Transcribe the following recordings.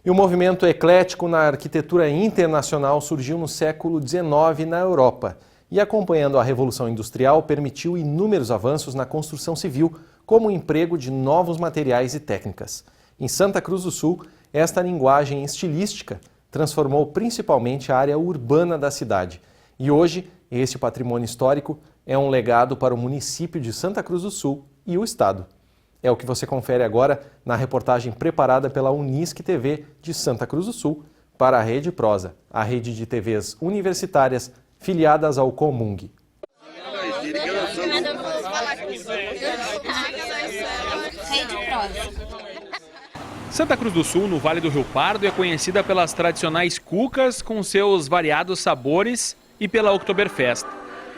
E o movimento eclético na arquitetura internacional surgiu no século XIX na Europa e, acompanhando a Revolução Industrial, permitiu inúmeros avanços na construção civil, como o emprego de novos materiais e técnicas. Em Santa Cruz do Sul, esta linguagem estilística transformou principalmente a área urbana da cidade. E hoje, este patrimônio histórico é um legado para o município de Santa Cruz do Sul e o estado. É o que você confere agora na reportagem preparada pela Unisc TV de Santa Cruz do Sul para a Rede Prosa, a rede de TVs universitárias filiadas ao Comung. Santa Cruz do Sul, no Vale do Rio Pardo, é conhecida pelas tradicionais cucas com seus variados sabores e pela Oktoberfest.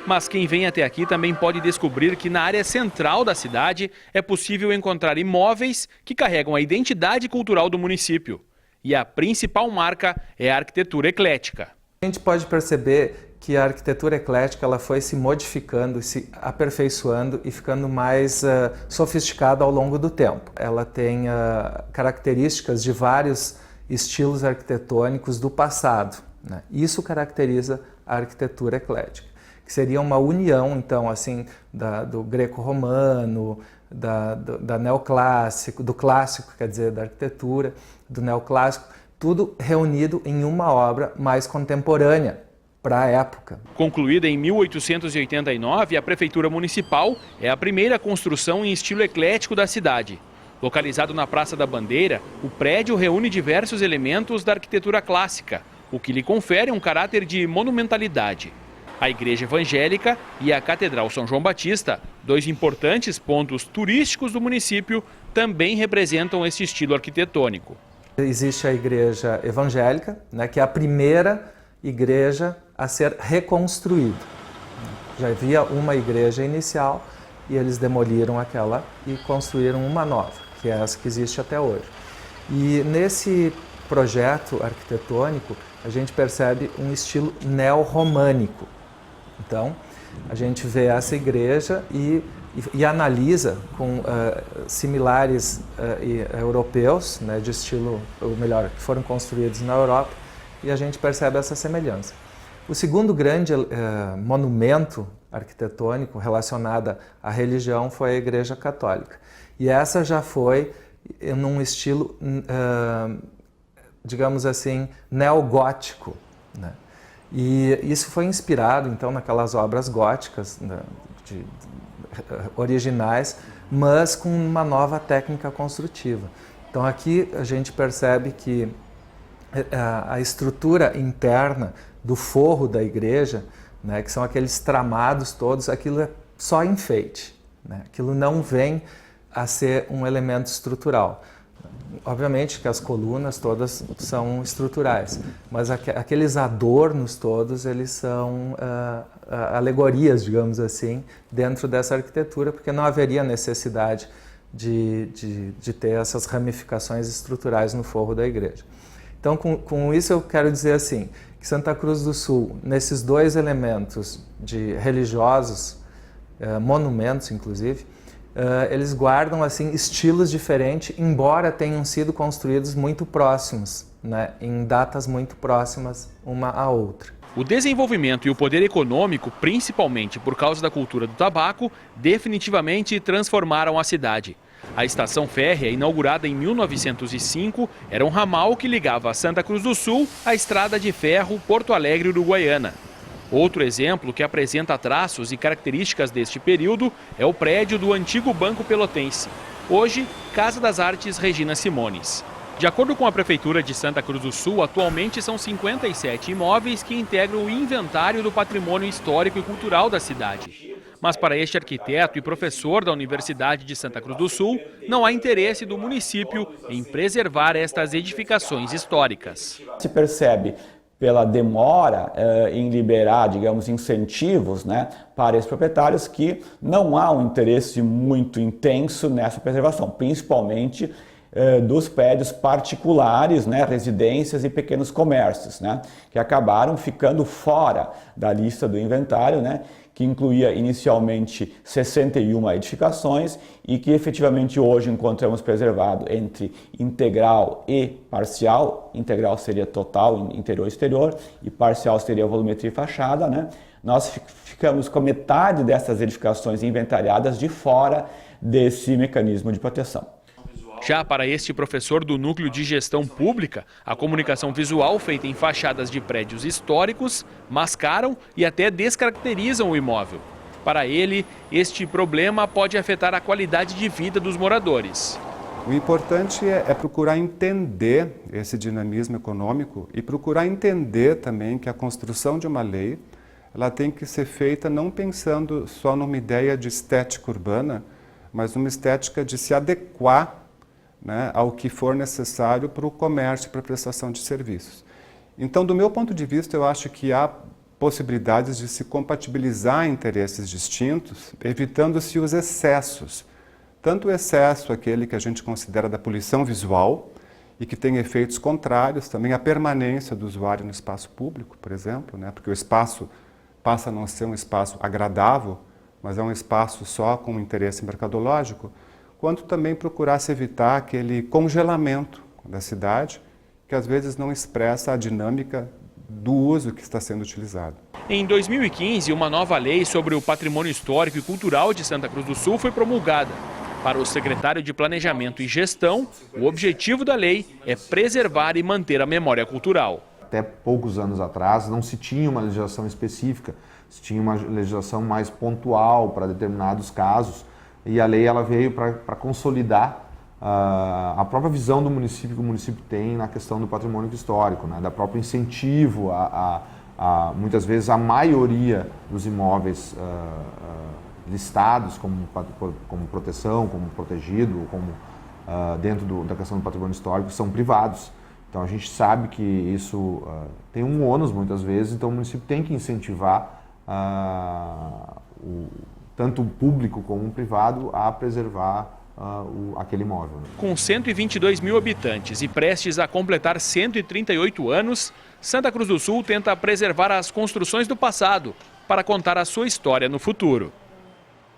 Mas quem vem até aqui também pode descobrir que na área central da cidade é possível encontrar imóveis que carregam a identidade cultural do município. E a principal marca é a arquitetura eclética. A gente pode perceber que a arquitetura eclética ela foi se modificando, se aperfeiçoando e ficando mais sofisticada ao longo do tempo. Ela tem características de vários estilos arquitetônicos do passado, né? Isso caracteriza a arquitetura eclética, que seria uma união, então, assim, do greco-romano, da neoclássico, do clássico, quer dizer, da arquitetura, do neoclássico, tudo reunido em uma obra mais contemporânea para a época. Concluída em 1889, a Prefeitura Municipal é a primeira construção em estilo eclético da cidade. Localizado na Praça da Bandeira, o prédio reúne diversos elementos da arquitetura clássica, o que lhe confere um caráter de monumentalidade. A Igreja Evangélica e a Catedral São João Batista, dois importantes pontos turísticos do município, também representam esse estilo arquitetônico. Existe a Igreja Evangélica, né, que é a primeira igreja a ser reconstruída. Já havia uma igreja inicial e eles demoliram aquela e construíram uma nova, que é essa que existe até hoje. E nesse projeto arquitetônico, a gente percebe um estilo neo-românico. Então, a gente vê essa igreja e analisa com similares europeus, né, de estilo, ou melhor, que foram construídos na Europa, e a gente percebe essa semelhança. O segundo grande monumento arquitetônico relacionado à religião foi a Igreja Católica. E essa já foi num estilo, digamos assim, neogótico, né? E isso foi inspirado, então, naquelas obras góticas, né, originais, mas com uma nova técnica construtiva. Então, aqui a gente percebe que a estrutura interna do forro da igreja, né, que são aqueles tramados todos, aquilo é só enfeite, né? Aquilo não vem a ser um elemento estrutural. Obviamente que as colunas todas são estruturais, mas aqueles adornos todos, eles são alegorias, digamos assim, dentro dessa arquitetura, porque não haveria necessidade de ter essas ramificações estruturais no forro da igreja. Então, com isso eu quero dizer assim, que Santa Cruz do Sul, nesses dois elementos de religiosos, monumentos inclusive, eles guardam assim estilos diferentes, embora tenham sido construídos muito próximos, né, em datas muito próximas uma à outra. O desenvolvimento e o poder econômico, principalmente por causa da cultura do tabaco, definitivamente transformaram a cidade. A estação férrea, inaugurada em 1905, era um ramal que ligava Santa Cruz do Sul à estrada de ferro Porto Alegre-Uruguaiana. Outro exemplo que apresenta traços e características deste período é o prédio do antigo Banco Pelotense, hoje Casa das Artes Regina Simones. De acordo com a Prefeitura de Santa Cruz do Sul, atualmente são 57 imóveis que integram o inventário do patrimônio histórico e cultural da cidade. Mas para este arquiteto e professor da Universidade de Santa Cruz do Sul, não há interesse do município em preservar estas edificações históricas. Se percebe pela demora em liberar, digamos, incentivos, né, para esses proprietários, que não há um interesse muito intenso nessa preservação, principalmente dos prédios particulares, né, residências e pequenos comércios, né, que acabaram ficando fora da lista do inventário, né, que incluía inicialmente 61 edificações e que efetivamente hoje encontramos preservado entre integral e parcial. Integral seria total, interior e exterior, e parcial seria volumetria e fachada, né? Nós ficamos com metade dessas edificações inventariadas de fora desse mecanismo de proteção. Já para este professor do Núcleo de Gestão Pública, a comunicação visual feita em fachadas de prédios históricos mascaram e até descaracterizam o imóvel. Para ele, este problema pode afetar a qualidade de vida dos moradores. O importante é procurar entender esse dinamismo econômico e procurar entender também que a construção de uma lei ela tem que ser feita não pensando só numa ideia de estética urbana, mas numa estética de se adequar, né, ao que for necessário para o comércio e para a prestação de serviços. Então, do meu ponto de vista, eu acho que há possibilidades de se compatibilizar interesses distintos, evitando-se os excessos. Tanto o excesso, aquele que a gente considera da poluição visual, e que tem efeitos contrários, também a permanência do usuário no espaço público, por exemplo, né, porque o espaço passa a não ser um espaço agradável, mas é um espaço só com interesse mercadológico, quanto também procurar se evitar aquele congelamento da cidade, que às vezes não expressa a dinâmica do uso que está sendo utilizado. Em 2015, uma nova lei sobre o patrimônio histórico e cultural de Santa Cruz do Sul foi promulgada. Para o secretário de Planejamento e Gestão, o objetivo da lei é preservar e manter a memória cultural. Até poucos anos atrás não se tinha uma legislação específica, se tinha uma legislação mais pontual para determinados casos. E a lei ela veio para consolidar a própria visão do município que o município tem na questão do patrimônio histórico, né, da próprio incentivo muitas vezes a maioria dos imóveis listados como proteção, como protegido, como dentro da questão do patrimônio histórico são privados. Então a gente sabe que isso tem um ônus muitas vezes, então o município tem que incentivar tanto o público como o privado a preservar aquele imóvel. Com 122 mil habitantes e prestes a completar 138 anos, Santa Cruz do Sul tenta preservar as construções do passado para contar a sua história no futuro.